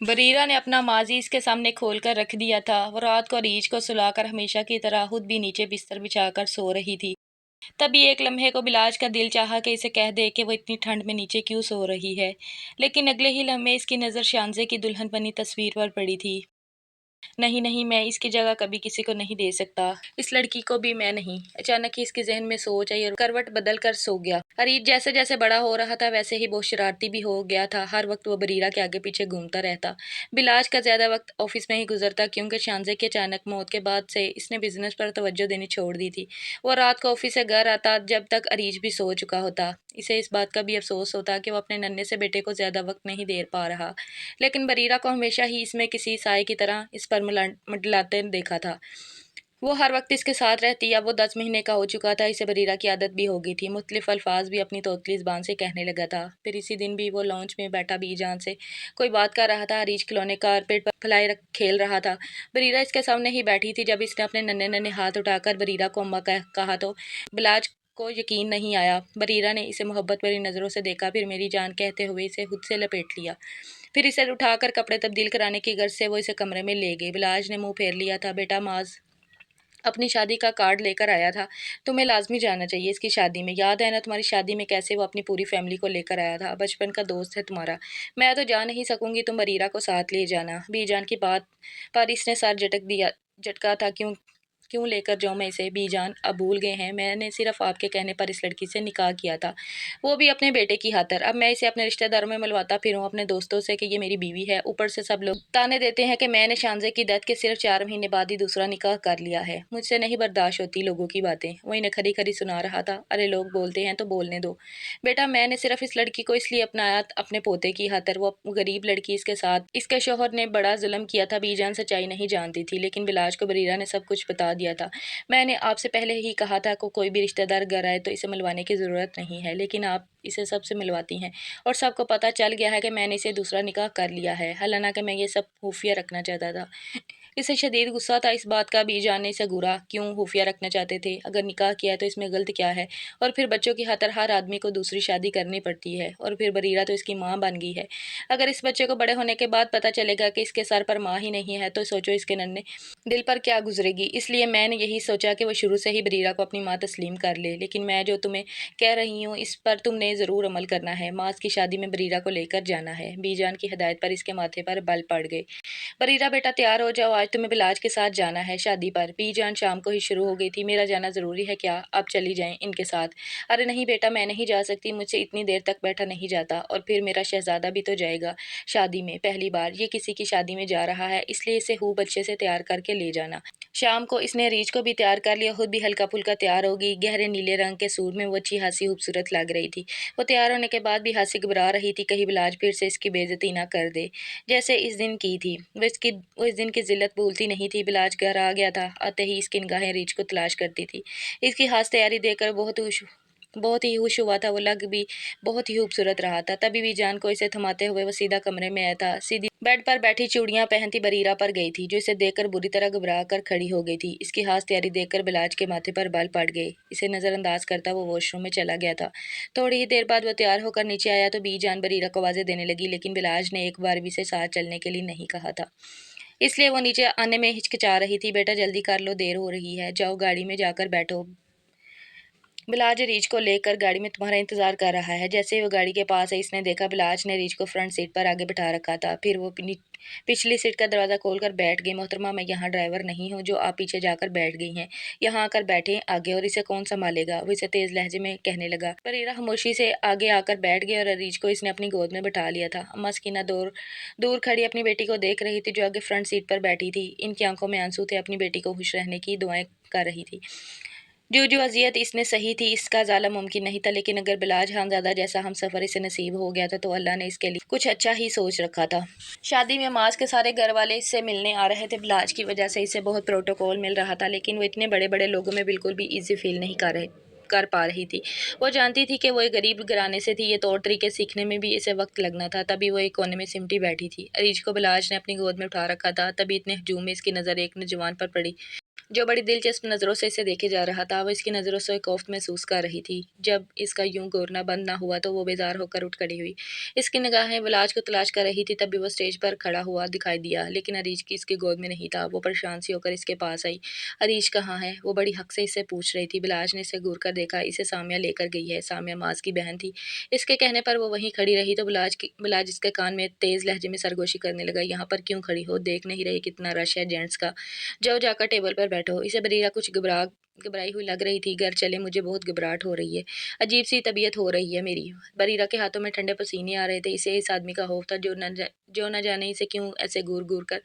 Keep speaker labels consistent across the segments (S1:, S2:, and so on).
S1: बरीरा ने अपना माजी इसके सामने खोल कर रख दिया था। वो रात को अरीज को सुलाकर हमेशा की तरह खुद भी नीचे बिस्तर बिछाकर सो रही थी। तभी एक लम्हे को बिलाज का दिल चाहा कि इसे कह दे कि वो इतनी ठंड में नीचे क्यों सो रही है, लेकिन अगले ही लम्हे इसकी नज़र शानजे की दुल्हन बनी तस्वीर पर पड़ी थी। नहीं नहीं, मैं इसकी जगह कभी किसी को नहीं दे सकता, इस लड़की को भी मैं नहीं। अचानक ही इसके जहन में सोच आई और करवट बदल कर सो गया। अरीज जैसे जैसे बड़ा हो रहा था वैसे ही बहुत शरारती भी हो गया था। हर वक्त वो बरीरा के आगे पीछे घूमता रहता। बिलाज का ज्यादा वक्त ऑफिस में ही गुजरता, क्योंकि शानजे की अचानक मौत के बाद से इसने बिजनेस पर तवज्जो देनी छोड़ दी थी। वो रात को ऑफिस से घर आता जब तक अरीज भी सो चुका होता। इसे इस बात का भी अफसोस होता कि वो अपने नन्हे से बेटे को ज्यादा वक्त नहीं दे पा रहा, लेकिन बरीरा को हमेशा ही इसमें किसी साए की तरह इस पर मंडलाते देखा था। वो हर वक्त इसके साथ रहती। अब वो 10 महीने का हो चुका था। इसे बरीरा की आदत भी हो गई थी। मुख्तलिफ अल्फाज भी अपनी तोतली ज़बान से कहने लगा था। फिर इसी दिन भी वो लॉन्च में बैठा बीजान से कोई बात कर रहा था। अरीज खिलौने कारपेट पर फैलाए खेल रहा था। बरीरा इसके सामने ही बैठी थी। जब इसने अपने नन्हे नन्हे हाथ उठाकर बरीरा को अम्मा कहा तो बिलाज को यकीन नहीं आया। बरीरा ने इसे मोहब्बत भरी नज़रों से देखा, फिर मेरी जान कहते हुए इसे खुद से लपेट लिया। फिर इसे उठाकर कपड़े तब्दील कराने की गर्ज से वो इसे कमरे में ले गई। बिलाज ने मुंह फेर लिया था। बेटा, माज अपनी शादी का कार्ड लेकर आया था, तुम्हें लाजमी जाना चाहिए इसकी शादी में। याद है ना तुम्हारी शादी में कैसे वो अपनी पूरी फैमिली को लेकर आया था, बचपन का दोस्त है तुम्हारा। मैं तो जा नहीं सकूंगी, तुम बरीरा को साथ ले जाना। बीजान की बात पर इसने सर झटका था। क्यों क्यों लेकर जाऊं मैं इसे? बीजान, अब भूल गए हैं, मैंने सिर्फ आपके कहने पर इस लड़की से निकाह किया था, वो भी अपने बेटे की खातर। अब मैं इसे अपने रिश्तेदारों में मिलवाता फिरूं अपने दोस्तों से कि ये मेरी बीवी है। ऊपर से सब लोग ताने देते हैं कि मैंने शानजे की डेथ के सिर्फ 4 महीने बाद ही दूसरा निकाह कर लिया है। मुझसे नहीं बर्दाश्त होती लोगों की बातें। वही ने खरी खरी सुना रहा था। अरे लोग बोलते हैं तो बोलने दो बेटा, मैंने सिर्फ इस लड़की को इसलिए अपनाया अपने पोते की खातर। वो गरीब लड़की, इसके साथ इसके शोहर ने बड़ा जुल्म किया था। बीजान सच्चाई नहीं जानती थी, लेकिन बिलाज को बरीरा ने सब कुछ बता दिया था। मैंने आपसे पहले ही कहा था को कोई भी रिश्तेदार घर आए तो इसे मिलवाने की ज़रूरत नहीं है, लेकिन आप इसे सबसे मिलवाती हैं और सबको पता चल गया है कि मैंने इसे दूसरा निकाह कर लिया है। हालांकि मैं ये सब खुफिया रखना चाहता था। इसे शदीद गुस्सा था इस बात का। भी जानने से घूरा। क्यों खुफिया रखना चाहते थे? अगर निकाह किया है तो इसमें गलत क्या है? और फिर बच्चों की खातर हर आदमी को दूसरी शादी करनी पड़ती है, और फिर बरीरा तो इसकी माँ बन गई है। अगर इस बच्चे को बड़े होने के बाद पता चलेगा कि इसके सर पर माँ ही नहीं है तो सोचो इसके नन्हे दिल पर क्या गुजरेगी। इसलिए मैंने यही सोचा कि वो शुरू से ही बरीरा को अपनी माँ तस्लीम कर ले। लेकिन मैं जो तुम्हें कह रही हूँ इस पर तुमने ज़रूर अमल करना है। मास की शादी में बरीरा को लेकर जाना है। बीजान की हिदायत पर इसके माथे पर बल पड़ गए। बरीरा बेटा, तैयार हो जाओ, आज तुम्हें बिलाज के साथ जाना है शादी पर। बीजान शाम को ही शुरू हो गई थी। मेरा जाना ज़रूरी है क्या? आप चली जाएं इनके साथ। अरे नहीं बेटा, मैं नहीं जा सकती, मुझसे इतनी देर तक बैठा नहीं जाता। और फिर मेरा शहजादा भी तो जाएगा शादी में, पहली बार ये किसी की शादी में जा रहा है, इसलिए इसे खूब अच्छे से तैयार करके ले जाना। शाम को इसने रीछ को भी तैयार कर लिया, खुद भी हल्का फुल्का तैयार हो गई। गहरे नीले रंग के सूट में वो अच्छी खासी खूबसूरत लग रही थी। वो तैयार होने के बाद भी हंस से घबरा रही थी, कहीं बिलाज फिर से इसकी बेइज्जती ना कर दे जैसे इस दिन की थी। वो इस दिन की जिल्लत भूलती नहीं थी। बिलाज घर आ गया था। आते ही इसकी निगाहें रीछ को तलाश करती थी। इसकी खास तैयारी देखकर बहुत ही खुश हुआ था। वो लग भी बहुत ही खूबसूरत रहा था। तभी भी जान को इसे थमाते हुए वो सीधा कमरे में आया था। सीधी बेड पर बैठी चूड़ियां पहनती बरीरा पर गई थी, जो इसे देखकर बुरी तरह घबरा कर खड़ी हो गई थी। इसकी खास तैयारी देखकर बिलाज के माथे पर बाल पड़ गए। इसे नजरअंदाज करता वो वॉशरूम में चला गया था। थोड़ी ही देर बाद वो तैयार होकर नीचे आया तो बी जान बरीरा को आवाजें देने लगी, लेकिन बिलाज ने एक बार भी इसे साथ चलने के लिए नहीं कहा था, इसलिए वो नीचे आने में हिचकिचा रही थी। बेटा जल्दी कर लो, देर हो रही है, जाओ गाड़ी में जाकर बैठो। बिलाज रीछ को लेकर गाड़ी में तुम्हारा इंतजार कर रहा है। जैसे ही वो गाड़ी के पास है इसने देखा बिलाज ने रीछ को फ्रंट सीट पर आगे बिठा रखा था। फिर वो पिछली सीट का दरवाज़ा खोलकर बैठ गई। मोहतरमा, मैं यहाँ ड्राइवर नहीं हूँ जो आप पीछे जाकर बैठ गई हैं। यहाँ आकर बैठे आगे, और इसे कौन संभालेगा? वो इसे तेज लहजे में कहने लगा। पर ईरा खामोशी से आगे आकर बैठ गई और रीछ को इसने अपनी गोद में बिठा लिया था। अम्मा सकीना दूर दूर खड़ी अपनी बेटी को देख रही थी, जो आगे फ्रंट सीट पर बैठी थी। इनकी आंखों में आंसू थे। अपनी बेटी को खुश रहने की दुआएं कर रही थी। जो जो अजियत इसने सही थी, इसका ज़ाला मुमकिन नहीं था, लेकिन अगर बिलाज खानज़ादा जैसा हम सफ़र इसे नसीब हो गया था तो अल्लाह ने इसके लिए कुछ अच्छा ही सोच रखा था। शादी में माज के सारे घर वाले इससे मिलने आ रहे थे। बिलाज की वजह से इसे बहुत प्रोटोकॉल मिल रहा था, लेकिन वो इतने बड़े बड़े लोगों में बिल्कुल भी ईजी फील नहीं कर पा रही थी। वो जानती थी कि वो एक गरीब घराने से थी। ये तौर तरीके सीखने में भी इसे वक्त लगना था। तभी वो एक कोने में सिमटी बैठी थी। अरीज को बिलाज ने अपनी गोद में उठा रखा था। तभी इतने हजूम में इसकी नज़र एक नौजवान पर पड़ी जो बड़ी दिलचस्प नज़रों से इसे देखे जा रहा था, वो इसकी नज़रों से खौफ महसूस कर रही थी। जब इसका यूं घूरना बंद ना हुआ तो वो बेजार होकर उठ खड़ी हुई। इसकी निगाहें विलाज को तलाश कर रही थी, तभी वो स्टेज पर खड़ा हुआ दिखाई दिया, लेकिन अरीज की इसकी गोद में नहीं था। वो परेशान सी होकर इसके पास आई। अरीज कहाँ है? वो बड़ी हक से इससे पूछ रही थी। बिलाज ने इसे घूर कर देखा। इसे सामिया लेकर गई है। सामिया माज की बहन थी। इसके कहने पर वो वहीं खड़ी रही तो बिलाज इसके कान में तेज लहजे में सरगोशी करने लगा। यहाँ पर क्यों खड़ी हो? देख नहीं रही कितना रश है जेंट्स का? जाओ जाकर टेबल पर बैठो। इसे बरीरा कुछ घबराई हुई लग रही थी। घर चले, मुझे बहुत घबराहट हो रही है। अजीब सी तबीयत हो रही है मेरी। बरीरा के हाथों में ठंडे पसीने आ रहे थे। इसे इस आदमी का खौफ था जो न जाने इसे क्यों ऐसे घूर घूर कर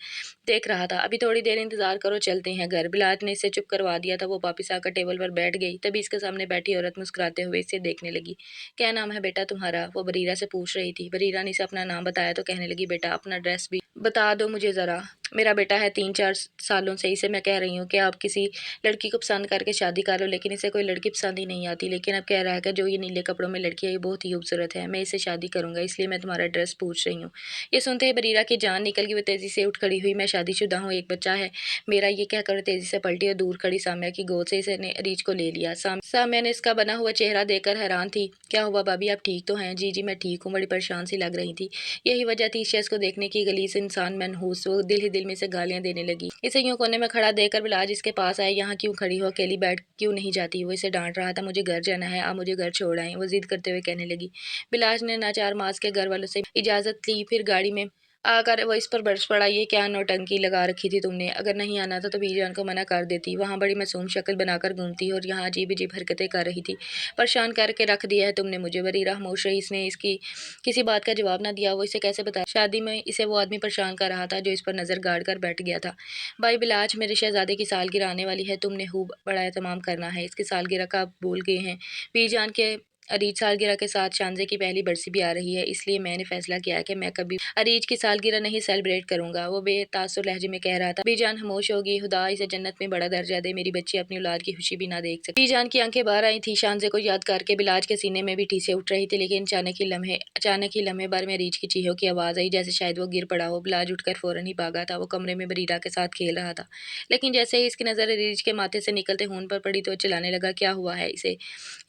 S1: देख रहा था। अभी थोड़ी देर इंतजार करो, चलते हैं घर। बिलात ने इसे चुप करवा दिया था। वो वापिस आकर टेबल पर बैठ गई। तभी इसके सामने बैठी औरत मुस्कुराते हुए इसे देखने लगी। क्या नाम है बेटा तुम्हारा? वो बरीरा से पूछ रही थी। बरीरा ने इसे अपना नाम बताया तो कहने लगी, बेटा अपना एड्रेस भी बता दो मुझे ज़रा। मेरा बेटा है, 3-4 सालों से इसे मैं कह रही हूँ कि आप किसी लड़की को पसंद करके शादी कर लो, लेकिन इसे कोई लड़की पसंद ही नहीं आती। लेकिन अब कह रहा है कि जो ये नीले कपड़ों में लड़की है ये बहुत ही खूबसूरत है, मैं इसे शादी करूंगा, इसलिए मैं तुम्हारा एड्रेस पूछ रही हूँ। ये सुनते ही बरीरा की जान निकल गई। वो तेजी से उठ खड़ी हुई। मैं शादीशुदा हूँ, एक बच्चा है मेरा, ये कहकर तेजी से पलटी और दूर खड़ी साम्या की गोद से इसे ने रीछ को ले लिया। साम्या ने इसका बना हुआ चेहरा देखकर हैरान थी। क्या हुआ भाभी, आप ठीक तो हैं? जी जी मैं ठीक हूँ। बड़ी परेशान सी लग रही थी। यही वजह थी इस शख्स को देखने की। गलीस इंसान मनहूस, वो दिल ही दिल में से गालियां देने लगी। इसे यूं कोने में खड़ा देखकर बिलाज इसके पास आए। यहाँ क्यों खड़ी हो? अकेली बैठ क्यों नहीं जाती? वो इसे डांट रहा था। मुझे घर जाना है, आप मुझे घर छोड़ आए, वो जिद करते हुए कहने लगी। बिलाज ने नाचार मास के घर वालों से इजाजत ली। फिर गाड़ी में आकर वो इस पर बरस पड़ा। ये क्या नौटंकी लगा रखी थी तुमने? अगर नहीं आना था तो बीजान को मना कर देती। वहाँ बड़ी मासूम शक्ल बनाकर घूमती और यहाँ अजीब अजीब हरकतें कर रही थी। परेशान करके रख दिया है तुमने मुझे। बरीरा खामोश रही। इसने इसकी किसी बात का जवाब ना दिया। वो इसे कैसे बताए शादी में इसे वो आदमी परेशान कर रहा था जो इस पर नजर गाड़ कर बैठ गया था। भाई बिलाज, मेरे शहजादे की सालगिरह आने वाली है, तुमने खूब बड़ा एहतमाम करना है। इसकी सालगिरह का आप भूल गए हैं? बीजान के अरीज सालगिरह के साथ शानजे की पहली बरसी भी आ रही है, इसलिए मैंने फैसला किया है कि मैं कभी अरीज की सालगिरह नहीं सेलिब्रेट करूंगा। वो बेतासुर लहजे में कह रहा था। बीजान खामोश होगी। खुदा इसे जन्नत में बड़ा दर्जा दे, मेरी बच्ची अपनी औलाद की खुशी भी ना देख सकती। बीजान की आंखें बाहर आई थी। शानजे को याद करके बिलाज के सीने में भी ठीसें उठ रही थी, लेकिन अचानक ही लम्हे भर में अरीज की चीखों की आवाज आई, जैसे शायद वो गिर पड़ा हो। बिलाज उठकर फौरन ही भागा था। वो कमरे में बरीरा के साथ खेल रहा था, लेकिन जैसे ही इसकी नजर अरीज के माथे से निकलते खून पर पड़ी तो चिल्लाने लगा। क्या हुआ है इसे?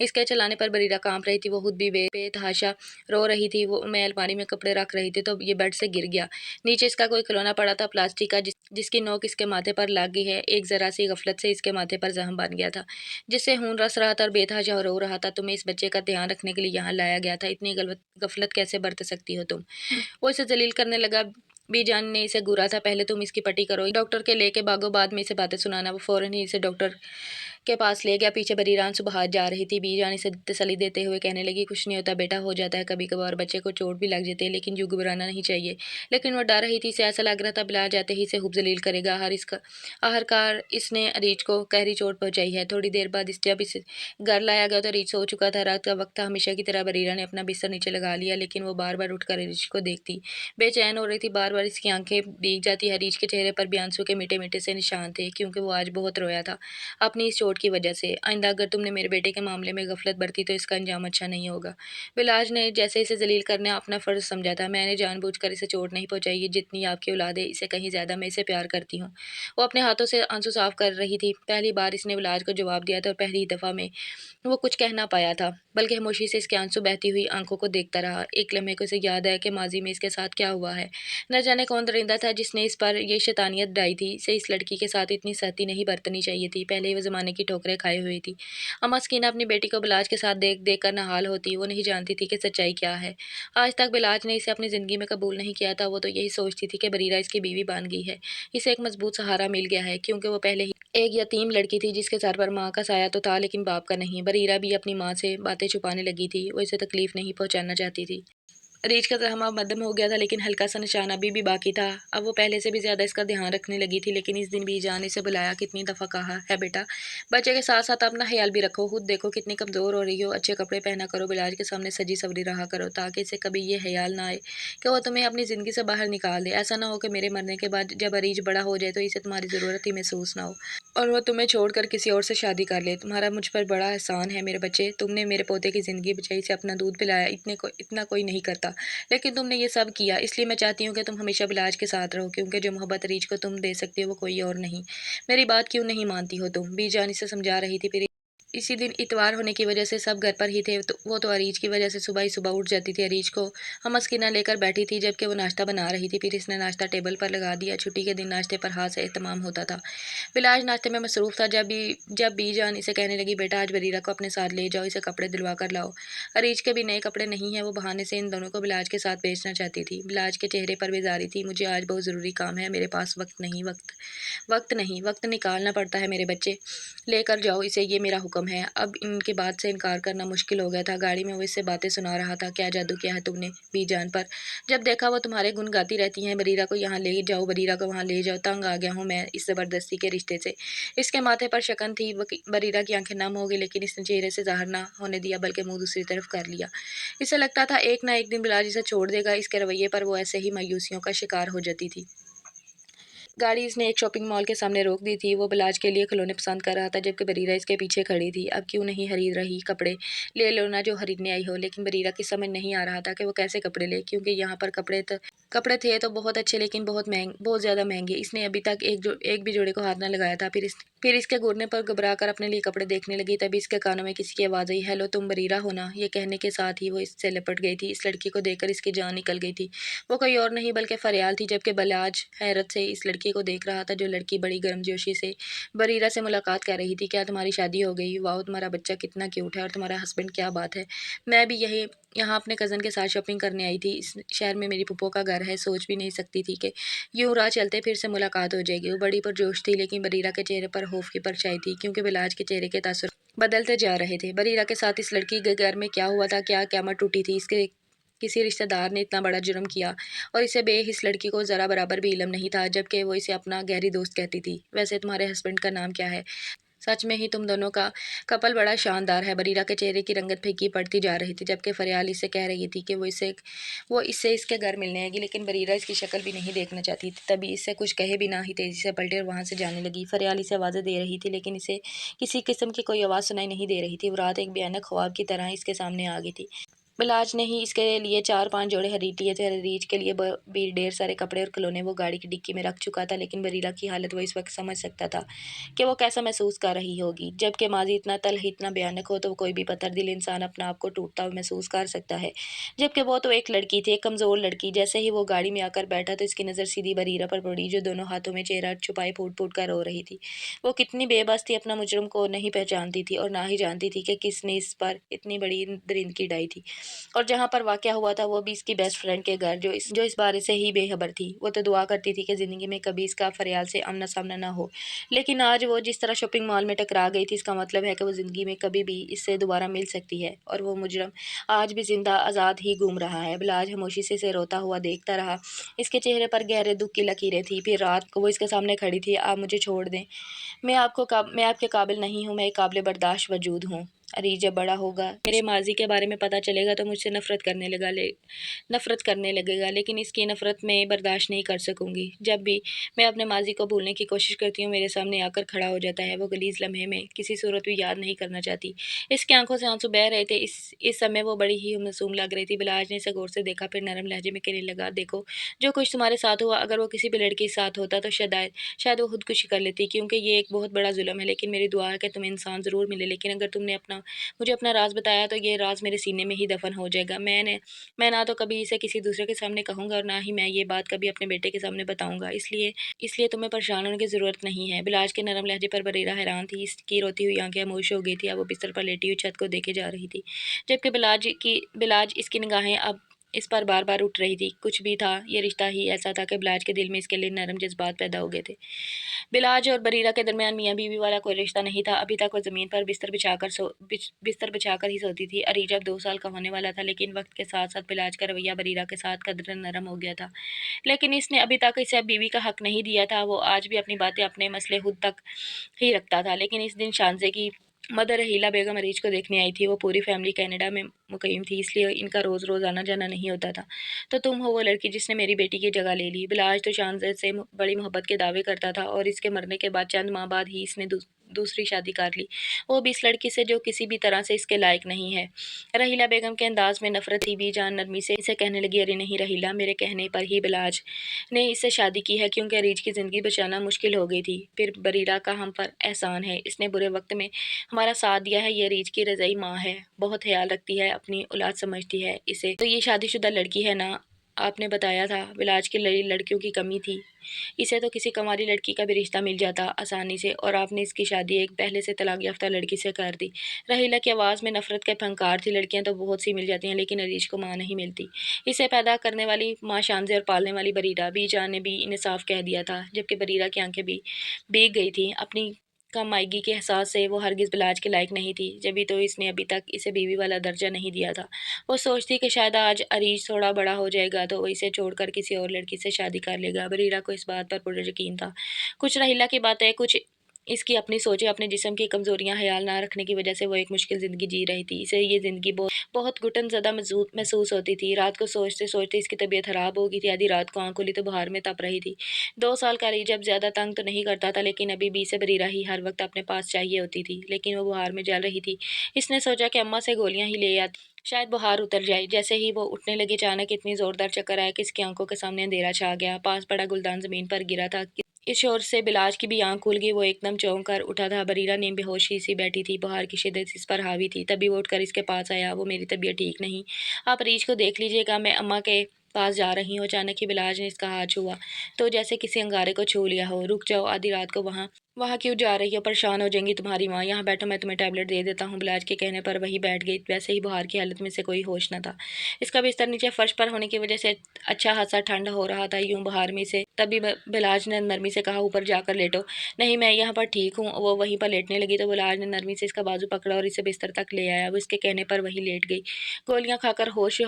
S1: इसके चलाने पर बरीरा कांप रही थी। वो खुद भी बेतहाशा रो रही थी। वो मैं अलमारी में कपड़े रख रही थी तो ये बेड से गिर गया। नीचे इसका कोई खिलौना पड़ा था प्लास्टिक का, जिसकी नोक इसके माथे पर लग गई है। एक जरा सी गफलत से इसके माथे पर जख्म बन गया था, जिससे खून रस रहा था और बेतहाशा रो रहा था। तुम्हें इस बच्चे का ध्यान रखने के लिए यहाँ लाया गया था, इतनी गफलत कैसे बरत सकती हो तुम? वो इसे जलील करने लगा। बीजान ने इसे घूरा था। पहले तुम इसकी पट्टी करो, डॉक्टर के लेके भागो, बाद में इसे बातें सुनाना। वो फौरन ही इसे डॉक्टर के पास ले गया। पीछे बरीरान सुबह जा रही थी। बीजान इसे तसल्ली देते हुए कहने लगी, कुछ नहीं होता बेटा, हो जाता है कभी कभार, बच्चे को चोट भी लग जाती है, लेकिन यूं घबराना नहीं चाहिए। लेकिन वो डर रही थी। इसे ऐसा लग रहा था बिला जाते ही इसे हुब जलील करेगा। आखिरकार इसने रीच को गहरी चोट पहुंचाई है। थोड़ी देर बाद जब इसे घर लाया गया तो रीच सो चुका था। रात का वक्त था। हमेशा की तरह बरीरा ने अपना बिस्तर नीचे लगा लिया, लेकिन वो बार बार उठकर रीच को देखती, बेचैन हो रही थी। बार बार इसकी आंखें भीग जाती। हरीश के चेहरे पर भी आंसू के मीठे मीठे से निशान थे, क्योंकि वो आज बहुत रोया था अपनी इस चोट की वजह से। आइंदा अगर तुमने मेरे बेटे के मामले में गफलत बरती तो इसका अंजाम अच्छा नहीं होगा। विलाज ने जैसे इसे जलील करना अपना फर्ज समझा था। मैंने जानबूझकर इसे चोट नहीं पहुंचाई। ये जितनी आपकी औलाद है, इससे कहीं ज्यादा मैं इसे प्यार करती हूँ। वो अपने हाथों से आंसू साफ कर रही थी। पहली बार इसने विलाज को जवाब दिया था और पहली दफा में वो कुछ कह ना पाया था, बल्कि खामोशी से इसके आंसू बहती हुई आंखों को देखता रहा। एक लम्हे को इसे याद आया कि माजी में इसके साथ क्या हुआ है। न जाने कौन दरिंदा था जिसने इस पर ये शैतानियत डाई थी। इसे इस लड़की के साथ इतनी सख्ती नहीं बरतनी चाहिए थी। पहले ही वो जमाने की ठोकरें खाई हुई थी। अम्मा सकीना अपनी बेटी को बिलाज के साथ देख देख कर नहाल होती। वो नहीं जानती थी कि सच्चाई क्या है। आज तक बिलाज ने इसे अपनी जिंदगी में कबूल नहीं किया था। वो तो यही सोचती थी कि बरीरा इसकी बीवी बन गई है, इसे एक मजबूत सहारा मिल गया है, क्योंकि वो पहले ही एक यतीम लड़की थी जिसके सर पर माँ का साया तो था, लेकिन बाप का नहीं। बरीरा भी अपनी माँ से बातें छुपाने लगी थी। वो इसे तकलीफ नहीं पहुंचाना चाहती थी। रीछ का जख्म अब मद्धम हो गया था, लेकिन हल्का सा निशान अभी भी बाकी था। अब वो पहले से भी ज्यादा इसका ध्यान रखने लगी थी। लेकिन इस दिन भी जान इसे बुलाया। कितनी दफा कहा है बेटा, बच्चे के साथ साथ अपना ख्याल भी रखो। खुद देखो कितनी कमजोर हो रही हो। अच्छे कपड़े पहना करो, बिलाज के सामने सजी सवरी रहा करो, ताकि इसे कभी ये ख्याल ना आए कि वो तुम्हें अपनी जिंदगी से बाहर निकाल दे। ऐसा ना हो कि मेरे मरने के बाद जब अरीज बड़ा हो जाए तो इसे तुम्हारी जरूरत ही महसूस ना हो और वो तुम्हें छोड़कर किसी और से शादी कर ले। तुम्हारा मुझ पर बड़ा एहसान है मेरे बच्चे। तुमने मेरे पोते की जिंदगी बचाई, से अपना दूध पिलाया, इतना कोई नहीं करता। लेकिन तुमने ये सब किया, इसलिए मैं चाहती हूँ कि तुम हमेशा बिलाज के साथ रहो, क्योंकि जो मोहब्बत अरीज को तुम दे सकती हो वो कोई और नहीं। मेरी बात क्यों नहीं मानती हो तुम? बीजान इसे समझा रही थी। फिर इसी दिन इतवार होने की वजह से सब घर पर ही थे, तो वो तो अरीज की वजह से सुबह ही सुबह उठ जाती थी। अरीज को हम मस्किना लेकर बैठी थी जबकि वो नाश्ता बना रही थी। फिर इसने नाश्ता टेबल पर लगा दिया। छुट्टी के दिन नाश्ते पर हाथ से एहतमाम होता था। बिलाज नाश्ते में मसरूफ था। जब बीजान इसे कहने लगी, बेटा आज बरीरा को अपने साथ ले जाओ, इसे कपड़े दिलवा कर लाओ। अरीज के भी नए कपड़े नहीं है। वो बहाने से इन दोनों को बिलाज के साथ भेजना चाहती थी। बिलाज के चेहरे पर बेजारी थी। मुझे आज बहुत ज़रूरी काम है, मेरे पास वक्त नहीं, वक्त निकालना पड़ता है मेरे बच्चे। लेकर जाओ इसे, ये मेरा हुक्म है। अब इनकी बात से इनकार करना मुश्किल हो गया था। गाड़ी में वो इससे बातें सुना रहा था। क्या जादू किया है तुमने बीजान पर? जब देखा वो तुम्हारे गुण गाती रहती हैं। बरीरा को यहाँ ले जाओ, बरीरा को वहाँ ले जाओ। तंग आ गया हूँ मैं इस ज़बरदस्ती के रिश्ते से। इसके माथे पर शकन थी। बरीरा की आंखें नम हो गई, लेकिन इसने चेहरे से ज़ाहिर ना होने दिया, बल्कि मुंह दूसरी तरफ कर लिया। इसे लगता था एक ना एक दिन बिलाज इसे छोड़ देगा। इसके रवैये पर वो ऐसे ही मायूसियों का शिकार हो जाती थी। गाड़ी इसने एक शॉपिंग मॉल के सामने रोक दी थी। वो बिलाज के लिए खिलौने पसंद कर रहा था, जबकि बरीरा इसके पीछे खड़ी थी। अब क्यों नहीं खरीद रही कपड़े? ले लो ना जो खरीदने आई हो। लेकिन बरीरा की समझ नहीं आ रहा था कि वो कैसे कपड़े ले, क्योंकि यहाँ पर कपड़े थे तो बहुत अच्छे, लेकिन बहुत ज़्यादा महंगे। इसने अभी तक एक भी जोड़े को हाथ ना लगाया था। फिर इसके घूरने पर घबरा कर अपने लिए कपड़े देखने लगी। तभी इसके कानों में किसी की आवाज़ आई, हेलो तुम बरीरा हो ना? ये कहने के साथ ही वो इससे लिपट गई थी। इस लड़की को देखकर इसकी जान निकल गई थी। वो कोई और नहीं बल्कि फरियाल थी। जबकि बिलाज हैरत से इस लड़की को देख रहा था। जो लड़की बड़ी गर्मजोशी से बरीरा से मुलाकात कर रही थी। क्या तुम्हारी शादी हो गई? वाह, तुम्हारा बच्चा कितना क्यूट है। और तुम्हारा हस्बैंड, क्या बात है। मैं भी यहाँ अपने कज़न के साथ शॉपिंग करने आई थी। इस शहर में मेरी फूफो का घर है। सोच भी नहीं सकती थी कि यूं राह चलते फिर से मुलाकात हो जाएगी। वो बड़ी पुरजोश थी, लेकिन बरीरा के चेहरे पर खौफ की परछाई थी, क्योंकि बिलाज के चेहरे के तासुर बदलते जा रहे थे। बरीरा के साथ इस लड़की के घर में क्या हुआ था? क्या क़यामत टूटी थी? इसके किसी रिश्तेदार ने इतना बड़ा जुर्म किया और इसे इस लड़की को ज़रा बराबर भी इल्म नहीं था, जबकि वो इसे अपना गहरी दोस्त कहती थी। वैसे तुम्हारे हस्बैंड का नाम क्या है? सच में ही तुम दोनों का कपल बड़ा शानदार है। बरीरा के चेहरे की रंगत फीकी पड़ती जा रही थी, जबकि फरियाल इससे कह रही थी कि वो इससे इसके घर मिलने आएगी, लेकिन बरीरा इसकी शक्ल भी नहीं देखना चाहती थी। तभी इससे कुछ कहे बिना ही तेजी से पलटे और वहां से जाने लगी। फरियाल इसे आवाज़ें दे रही थी, लेकिन इसे किसी किस्म की कोई आवाज़ सुनाई नहीं दे रही थी। वो रात एक भयानक ख्वाब की तरह इसके सामने आ गई थी। बिलाज ने ही इसके लिए 4-5 जोड़े खरीद लिए थे। रीच के लिए भी ढेर सारे कपड़े और खिलौने वो गाड़ी की डिक्की में रख चुका था। लेकिन बरीरा की हालत वो इस वक्त समझ सकता था कि वो कैसा महसूस कर रही होगी। जबकि माजी इतना तलख, इतना भयानक हो तो कोई भी पत्थर दिल इंसान अपना आप को टूटता हुआ महसूस कर सकता है। जबकि वो तो एक लड़की थी, एक कमज़ोर लड़की। जैसे ही वो गाड़ी में आकर बैठा तो इसकी नज़र सीधी बरीरा पर पड़ी, जो दोनों हाथों में चेहरा छुपाए फूट फूट कर रो रही थी। वो कितनी बेबस थी, अपना मुजरम को नहीं पहचानती थी और ना ही जानती थी कि किसने इस पर इतनी बड़ी दरिंदगी डाली थी। और जहाँ पर वाक़या हुआ था वो भी इसकी बेस्ट फ्रेंड के घर, जो इस बारे से ही बेखबर थी। वो तो दुआ करती थी कि ज़िंदगी में कभी इसका फरियाल से आमना-सामना ना हो। लेकिन आज वो जिस तरह शॉपिंग मॉल में टकरा गई थी, इसका मतलब है कि वो ज़िंदगी में कभी भी इससे दोबारा मिल सकती है। और वो मुजरम आज भी ज़िंदा आज़ाद ही घूम रहा है। बिलाज खामोशी से इसे रोता हुआ देखता रहा। इसके चेहरे पर गहरे दुःख की लकीरें थीं। फिर रात को वो इसके सामने खड़ी थी। आप मुझे छोड़ दें। मैं आपके काबिल नहीं हूँ, मैं एक काबिल बर्दाश्त वजूद हूँ। अरे जब बड़ा होगा, मेरे माजी के बारे में पता चलेगा तो मुझसे नफ़रत करने लगेगा, लेकिन इसकी नफ़रत मैं बर्दाश्त नहीं कर सकूंगी। जब भी मैं अपने माजी को भूलने की कोशिश करती हूँ, मेरे सामने आकर खड़ा हो जाता है। वो गलीज़ लम्हे में किसी सूरत भी याद नहीं करना चाहती। इसकी आंखों से आंसू बह रहे थे। इस समय वो बड़ी ही मासूम लग रही थी। बिलाज ने इसे गौर से देखा, फिर नरम लहजे में कहने लगा, देखो जो कुछ तुम्हारे साथ हुआ, अगर वो किसी भी लड़की के साथ होता तो शायद वो खुदकुशी कर लेती, क्योंकि ये एक बहुत बड़ा जुल्म है। लेकिन मेरी दुआ है कि तुम्हें इंसान ज़रूर मिले। लेकिन अगर तुमने मुझे अपना राज बताया तो ये राज मेरे सीने में ही दफन हो जाएगा। मैं ना तो कभी इसे किसी दूसरे के सामने कहूँगा और ना ही मैं ये बात कभी अपने बेटे के सामने बताऊँगा। इसलिए तुम्हें परेशान होने की ज़रूरत नहीं है। बिलाज के नरम लहजे पर बरीरा हैरान थी। इसकी रोती हुई आंखें खामोश हो गई थी। अब वो बिस्तर पर लेटी हुई छत को देखे जा रही थी, जबकि बिलाज इसकी निगाहें अब इस पर बार बार उठ रही थी। कुछ भी था, ये रिश्ता ही ऐसा था कि बिलाज के दिल में इसके लिए नरम जज्बात पैदा हो गए थे। बिलाज और बरीरा के दरमियान मियाँ बीवी वाला कोई रिश्ता नहीं था। अभी तक वो ज़मीन पर बिस्तर बिछाकर ही सोती थी। अरीज अब 2 साल का होने वाला था, लेकिन वक्त के साथ साथ बिलाज का रवैया बरीरा के साथ कदर नरम हो गया था। लेकिन इसने अभी तक इसे बीवी का हक नहीं दिया था। वो आज भी अपनी बातें, अपने मसले खुद तक ही रखता था। लेकिन इस दिन शानजे की मदर रहीला बेगम अरीज को देखने आई थी। वो पूरी फैमिली कनाडा में मुक़ीम थी, इसलिए इनका रोज़ रोज़ आना जाना नहीं होता था। तो तुम हो वो लड़की जिसने मेरी बेटी की जगह ले ली। बिलाज तो शानजेद से बड़ी मोहब्बत के दावे करता था, और इसके मरने के बाद चंद माह बाद ही इसने दूसरी शादी कर ली, वो भी इस लड़की से जो किसी भी तरह से इसके लायक नहीं है। रहीला बेगम के अंदाज में नफरत थी। बीजान नरमी से इसे कहने लगी, अरे नहीं रहीला, मेरे कहने पर ही बिलाज ने इससे शादी की है क्योंकि अरीज की ज़िंदगी बचाना मुश्किल हो गई थी। फिर बरीरा का हम पर एहसान है, इसने बुरे वक्त में हमारा साथ दिया है। ये अरीज की रज़ाई माँ है, बहुत ख्याल रखती है, अपनी औलाद समझती है इसे। तो ये शादीशुदा लड़की है ना? आपने बताया था बिलाज की लड़कियों की कमी थी, इसे तो किसी कमारी लड़की का भी रिश्ता मिल जाता आसानी से, और आपने इसकी शादी एक पहले से तलाक याफ्ता लड़की से कर दी। रहीला की आवाज़ में नफरत के फंकार थी। लड़कियां तो बहुत सी मिल जाती हैं लेकिन अरीज को माँ नहीं मिलती। इसे पैदा करने वाली माँ शानजे और पालने वाली बरीरा। बीजान ने भी इन्हें साफ कह दिया था, जबकि बरीरा की आंखें भी भीग गई थी। अपनी कम आयगी के एहसास से वो हरगिज़ बिलाज के लायक नहीं थी, जभी तो इसने अभी तक इसे बीवी वाला दर्जा नहीं दिया था। वो सोचती कि शायद आज अरीज थोड़ा बड़ा हो जाएगा तो वो इसे छोड़कर किसी और लड़की से शादी कर लेगा। बरीरा को इस बात पर पूरा यकीन था। कुछ रहीला की बातें, कुछ इसकी अपनी सोचें, अपने जिस्म की कमज़ोरियां ख्याल ना रखने की वजह से वो एक मुश्किल ज़िंदगी जी रही थी। इसे ये ज़िंदगी बहुत घुटन ज़दा महसूस होती थी। रात को सोचते सोचते इसकी तबीयत ख़राब हो गई थी। आधी रात को आँख खुली तो बुखार में तप रही थी। 2 साल का अरीज अब ज़्यादा तंग तो नहीं करता था, लेकिन अभी भी इसे बरीरा ही हर वक्त अपने पास चाहिए होती थी। लेकिन वो बुखार में जल रही थी। इसने सोचा कि अम्मा से गोलियां ही ले आती, शायद बुखार उतर जाए। जैसे ही वो उठने लगी, अचानक इतनी जोरदार चक्कर आया कि इसकी आंखों के सामने अंधेरा छा गया। पास पड़ा गुलदान जमीन पर गिरा था। इस शोर से बिलाज की भी आंख खुल गई। वो एकदम चौंक कर उठा था। बरीरा नीम बेहोशी सी बैठी थी, बुखार की शिद्दत इस पर हावी थी। तभी वो उठकर इसके पास आया। वो, मेरी तबीयत ठीक नहीं, आप अरीज को देख लीजिएगा, मैं अम्मा के पास जा रही हूँ। अचानक ही बिलाज ने इसका हाथ छुआ, तो जैसे किसी अंगारे को छू लिया हो। रुक जाओ, आधी रात को वहाँ वहाँ क्यों जा रही हो? परेशान हो जाएंगी तुम्हारी माँ। यहाँ बैठो, मैं तुम्हें टैबलेट दे देता हूँ। बिलाज के कहने पर वही बैठ गई। वैसे ही बुखार की हालत में से कोई होश न था। इसका बिस्तर नीचे फर्श पर होने की वजह से अच्छा खासा ठंड हो रहा था। यूं बुखार में से तभी बिलाज ने नरमी से कहा, ऊपर जाकर लेटो। नहीं, मैं यहाँ पर ठीक हूँ। वो वहीं पर लेटने लगी तो बिलाज ने नरमी से इसका बाजू पकड़ा और इसे बिस्तर तक ले आया। वो इसके कहने पर वही लेट गई। गोलियां खाकर होश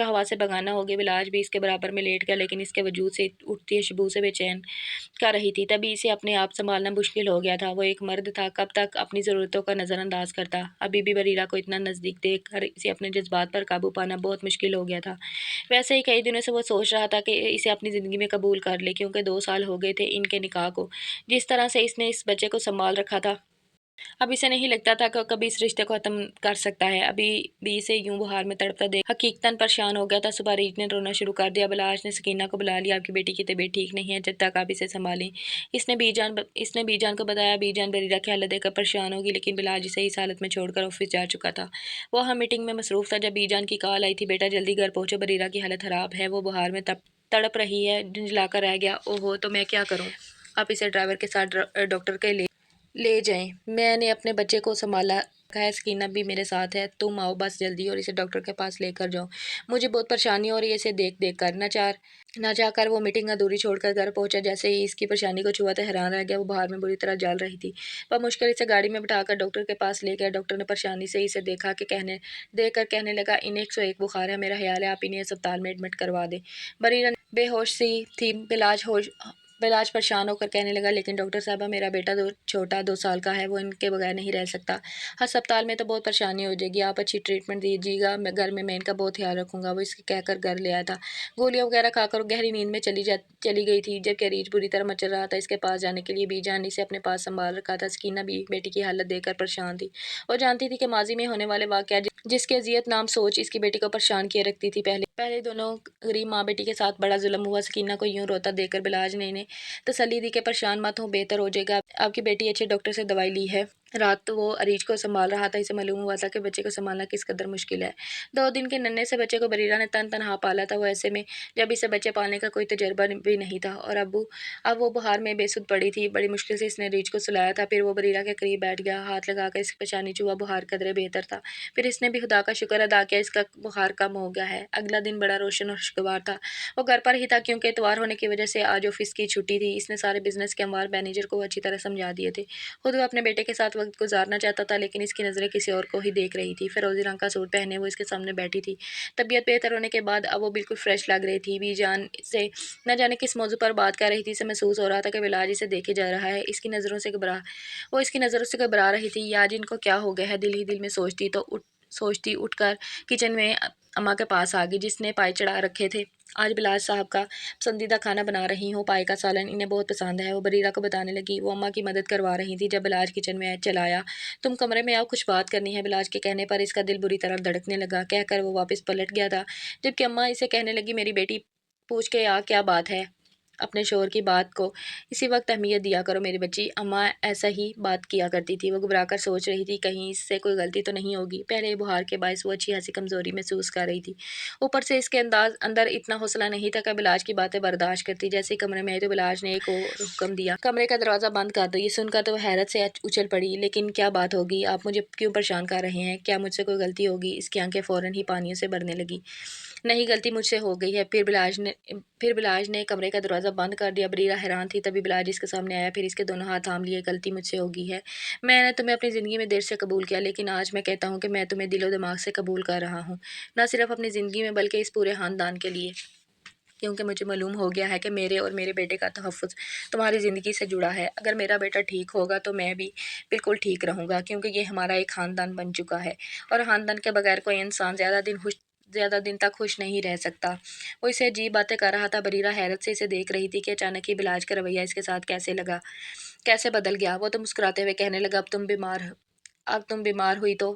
S1: हवा से बगाना हो गया। बिलाज भी इसके बराबर में लेट गया, लेकिन इसके वजूद से उठती खुशबू से बेचैन कर रही थी। तभी इसे अपने आप संभालना मुश्किल हो गया था। वो एक मर्द था, कब तक अपनी ज़रूरतों का नज़रअंदाज करता। अभी भी बरीरा को इतना नज़दीक देख कर इसे अपने जज्बात पर काबू पाना बहुत मुश्किल हो गया था। वैसे ही कई दिनों से वो सोच रहा था कि इसे अपनी ज़िंदगी में कबूल कर ले, क्योंकि 2 साल हो गए थे इनके निकाह को। जिस तरह से इसने इस बच्चे को संभाल रखा था, अब इसे नहीं लगता था कि कभी इस रिश्ते को ख़त्म कर सकता है। अभी भी इसे यूं बुहार में तड़पता देख हकीकतन परेशान हो गया था। सुबह रीत ने रोना शुरू कर दिया। बिलाज ने सकीना को बुला लिया, आपकी बेटी की तबीयत ठीक नहीं है, जब तक आप इसे संभालें। इसने बीजान को बताया। बीजान बरीरा की हालत देखकर परेशान होगी, लेकिन बिलाज इसे इस हालत में छोड़कर ऑफिस जा चुका था। वो हम मीटिंग में मसरूफ था जब बीजान की कॉल आई थी, बेटा जल्दी घर पहुंचो, बरीरा की हालत ख़राब है, वो बुहार में तड़प रही है। झुंझलाकर रह गया। ओहो, तो मैं क्या करूँ? आप इसे ड्राइवर के साथ डॉक्टर के ले जाएं, मैंने अपने बच्चे को संभाला है, सकीना भी मेरे साथ है, तुम आओ बस जल्दी और इसे डॉक्टर के पास लेकर जाओ। मुझे बहुत परेशानी हो रही है इसे देख देख कर। ना चाहकर वो मीटिंग अधूरी छोड़कर घर पहुंचा। जैसे ही इसकी परेशानी को छुआ तो हैरान रह गया। वो बाहर में बुरी तरह जल रही थी। वह मुश्किल इसे गाड़ी में बिठाकर डॉक्टर के पास ले गया। डॉक्टर ने परेशानी से इसे देखा कि कहने लगा, इन्हें 101 बुखार है, मेरा ख्याल है आप इन्हें अस्पताल में एडमिट करवा दें। बरीरा बेहोश सी थी। बिलाज परेशान होकर कहने लगा, लेकिन डॉक्टर साहबा, मेरा बेटा छोटा 2 साल का है, वो इनके बगैर नहीं रह सकता। अस्पताल में तो बहुत परेशानी हो जाएगी, आप अच्छी ट्रीटमेंट दीजिएगा, मैं घर में मैं इनका बहुत ख्याल रखूंगा। वो इसके कहकर घर ले आया था। गोलियां वगैरह खाकर गहरी नींद में चली गई थी। जबकि अरीज बुरी तरह मचल रहा था। इसके पास जाने के लिए बीजान इसे अपने पास संभाल रखा था। सकीना भी बेटी की हालत देखकर परेशान थी। वो जानती थी कि माजी में होने वाले वाकया जिसकी अजियत नाम सोच इसकी बेटी को परेशान किए रखती थी, पहले पहले दोनों गरीब माँ बेटी के साथ बड़ा जुल्म हुआ। सकीना को यूं रोता देखकर बिलाज ने इन्हें तसल्ली दी कि परेशान मत हो, बेहतर हो जाएगा, आपकी बेटी अच्छे डॉक्टर से दवाई ली है। रात तो वो अरीज को संभाल रहा था। इसे मालूम हुआ था कि बच्चे को संभालना किस कदर मुश्किल है। 2 दिन के नन्हे से बच्चे को बरीरा ने तन तनहा पाला था। वो ऐसे में जब इसे बच्चे पालने का कोई तजर्बा भी नहीं था, और अब वो बुहार में बेसुध पड़ी थी। बड़ी मुश्किल से इसने अरीज को सुलाया था। फिर वो बरीरा के करीब बैठ गया, हाथ लगाकर इसकी पेशानी छुआ। बुहार कदरे बेहतर था। फिर इसने भी खुदा का शुक्र अदा किया, इसका बुखार कम हो गया है। अगला दिन बड़ा रोशन और खुशगवार था। वो घर पर ही था, क्योंकि इतवार होने की वजह से आज ऑफिस की छुट्टी थी। इसने सारे बिजनेस के अमवार मैनेजर को अच्छी तरह समझा दिए थे। खुद वो अपने बेटे के साथ वक्त गुजारना चाहता था, लेकिन इसकी नज़रें किसी और को ही देख रही थी। फिरोजी रंग का सूट पहने वो इसके सामने बैठी थी। तबीयत बेहतर होने के बाद अब वो बिल्कुल फ्रेश लग रही थी। बीजान से न जाने किस मौजू पर बात कर रही थी। इसे महसूस हो रहा था कि बिलाज इसे देखे जा रहा है। इसकी नज़रों से घबरा रही थी। या आज इनको क्या हो गया है, दिल ही दिल में सोचती तो सोचती उठकर किचन में अम्मा के पास आ गई, जिसने पाए चढ़ा रखे थे। आज बिलाज साहब का पसंदीदा खाना बना रही हूँ, पाए का सालन इन्हें बहुत पसंद है। वो बरीरा को बताने लगी। वो अम्मा की मदद करवा रही थी जब बिलाज किचन में चला आया। तुम कमरे में आओ, कुछ बात करनी है। बिलाज के कहने पर इसका दिल बुरी तरह धड़कने लगा। कहकर वो वापस पलट गया था, जबकि अम्मा इसे कहने लगी, मेरी बेटी पूछ के आ क्या बात है। अपने शोहर की बात को इसी वक्त अहमियत दिया करो मेरी बच्ची। अम्मा ऐसा ही बात किया करती थी। वो घबराकर सोच रही थी कहीं इससे कोई गलती तो नहीं होगी। पहले बुखार के बायस वो अच्छी खासी कमजोरी महसूस कर रही थी। ऊपर से इसके अंदर इतना हौसला नहीं था कि बिलाज की बातें बर्दाश्त करती। जैसे ही कमरे में आई तो बिलाज ने एक और हुक्म दिया, कमरे का दरवाजा बंद कर दो। ये सुनकर तो हैरत से उछल पड़ी। लेकिन क्या बात होगी, आप मुझे क्यों परेशान कर रहे हैं? क्या मुझसे कोई गलती होगी? इसकी आंखें फौरन ही पानियों से भरने लगी। नहीं, गलती मुझसे हो गई है। फिर बिलाज ने कमरे का दरवाज़ा बंद कर दिया। बरीरा हैरान थी। तभी बिलाज इसके सामने आया, फिर इसके दोनों हाथ थाम लिए। गलती मुझसे हो गई है। मैंने तुम्हें अपनी ज़िंदगी में देर से कबूल किया, लेकिन आज मैं कहता हूँ कि मैं तुम्हें दिलो दिमाग से कबूल कर रहा हूँ। न सिर्फ अपनी ज़िंदगी में बल्कि इस पूरे ख़ानदान के लिए, क्योंकि मुझे मालूम हो गया है कि मेरे और मेरे बेटे का तहफ़्फ़ुज़ तुम्हारी ज़िंदगी से जुड़ा है। अगर मेरा बेटा ठीक होगा तो मैं भी बिल्कुल ठीक रहूँगा, क्योंकि ये हमारा एक ख़ानदान बन चुका है और ख़ानदान के बगैर कोई इंसान ज़्यादा दिन तक खुश नहीं रह सकता। वो इसे अजीब बातें कर रहा था। बरीरा हैरत से इसे देख रही थी कि अचानक ही बिलाज का रवैया इसके साथ कैसे बदल गया। वो तो मुस्कुराते हुए कहने लगा, अब तुम बीमार हुई तो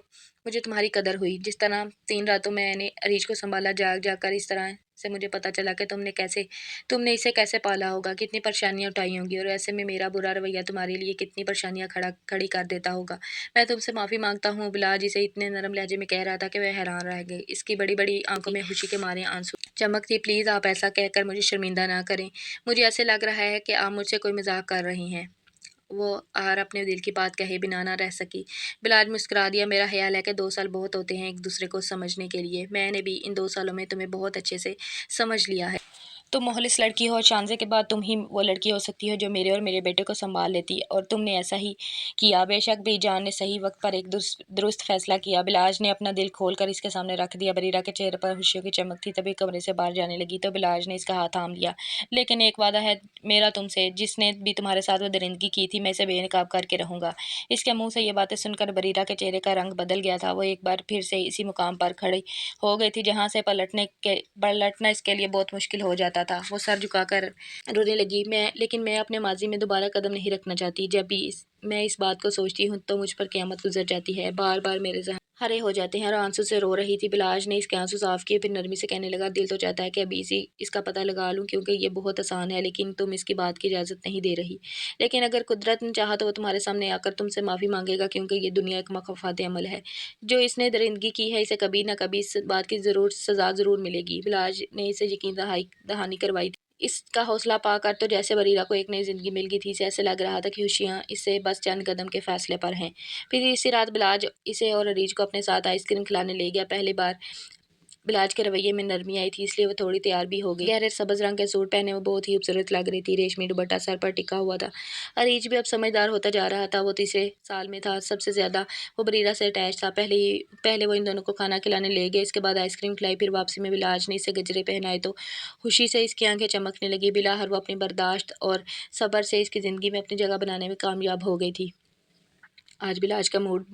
S1: मुझे तुम्हारी कदर हुई। जिस तरह 3 रातों में मैंने अरीज को संभाला, जाग जाग कर, इस तरह से मुझे पता चला कि तुमने इसे कैसे पाला होगा, कितनी परेशानियां उठाई होंगी, और ऐसे में मेरा बुरा रवैया तुम्हारे लिए कितनी परेशानियां खड़ी कर देता होगा। मैं तुमसे माफ़ी मांगता हूँ। बिलाज इसे इतने नरम लहजे में कह रहा था कि वह हैरान रह गई। इसकी बड़ी बड़ी आंखों में खुशी के मारे आंसू चमकती। प्लीज़ आप ऐसा कहकर मुझे शर्मिंदा ना करें। मुझे ऐसे लग रहा है कि आप मुझसे कोई मजाक कर रही हैं। वो आर अपने दिल की बात कहे बिना ना रह सकी। बिलाज मुस्कुरा दिया। मेरा ख्याल है कि 2 साल बहुत होते हैं एक दूसरे को समझने के लिए। मैंने भी इन 2 सालों में तुम्हें बहुत अच्छे से समझ लिया है। तुम मोहलिस लड़की हो और शानज़े के बाद तुम ही वो लड़की हो सकती हो जो मेरे और मेरे बेटे को संभाल लेती, और तुमने ऐसा ही किया। बेशक बीजान ने सही वक्त पर एक दुरुस्त फैसला किया। बिलाज ने अपना दिल खोलकर इसके सामने रख दिया। बरीरा के चेहरे पर खुशियों की चमक थी। तभी कमरे से बाहर जाने लगी तो बिलाज ने इसका हाथ थाम लिया। लेकिन एक वादा है मेरा तुमसे, जिसने भी तुम्हारे साथ वो दरिंदगी की थी, मैं इसे बेनकाब करके रहूंगा। इसके मुंह से ये बातें सुनकर बरीरा के चेहरे का रंग बदल गया था। वो एक बार फिर से इसी मुकाम पर खड़ी हो गई थी जहाँ से पलटना इसके लिए बहुत मुश्किल हो जाता था। वो सर झुकाकर रोने लगी। मैं अपने माजी में दोबारा कदम नहीं रखना चाहती। जब भी मैं इस बात को सोचती हूँ तो मुझ पर क़यामत गुजर जाती है। बार बार मेरे ज़हन हरे हो जाते हैं, और आंसू से रो रही थी। बिलाज ने इसके आंसू साफ किए, फिर नरमी से कहने लगा, दिल तो चाहता है कि अभी इसका पता लगा लूँ, क्योंकि ये बहुत आसान है, लेकिन तुम इसकी बात की इजाज़त नहीं दे रही। लेकिन अगर कुदरत ने चाहा तो वो तुम्हारे सामने आकर तुमसे माफ़ी मांगेगा, क्योंकि ये दुनिया एक मखफ़ात अमल है। जो इसने दरिंदगी की है, इसे कभी ना कभी इस बात की सज़ा ज़रूर मिलेगी। बिलाज ने इसे यकीन दहानी करवाई थी। इसका हौसला पाकर तो जैसे बरीरा को एक नई ज़िंदगी मिल गई थी। इसे ऐसे लग रहा था कि खुशियाँ इससे बस चंद कदम के फ़ासले पर हैं। फिर इसी रात बिलाज इसे और अरीज को अपने साथ आइसक्रीम खिलाने ले गया। पहली बार बिलाज के रवैये में नरमी आई थी, इसलिए वो थोड़ी तैयार भी हो गई। गहरे सब्ज़ रंग के सूट पहने वो बहुत ही खूबसूरत लग रही थी। रेशमी दुपट्टा सर पर टिका हुआ था। अरीज भी अब समझदार होता जा रहा था। वो 3 साल में था। सबसे ज़्यादा वो बरीरा से अटैच था। पहले वो इन दोनों को खाना खिलाने ले गए, इसके बाद आइसक्रीम खिलाई। फिर वापसी में बिलाज ने इसे गजरे पहनाए तो खुशी से इसकी आंखें चमकने लगी। बिलाहर वो अपनी बर्दाश्त और सब्र से इसकी ज़िंदगी में अपनी जगह बनाने में कामयाब हो गई थी। आज बिलाज का मूड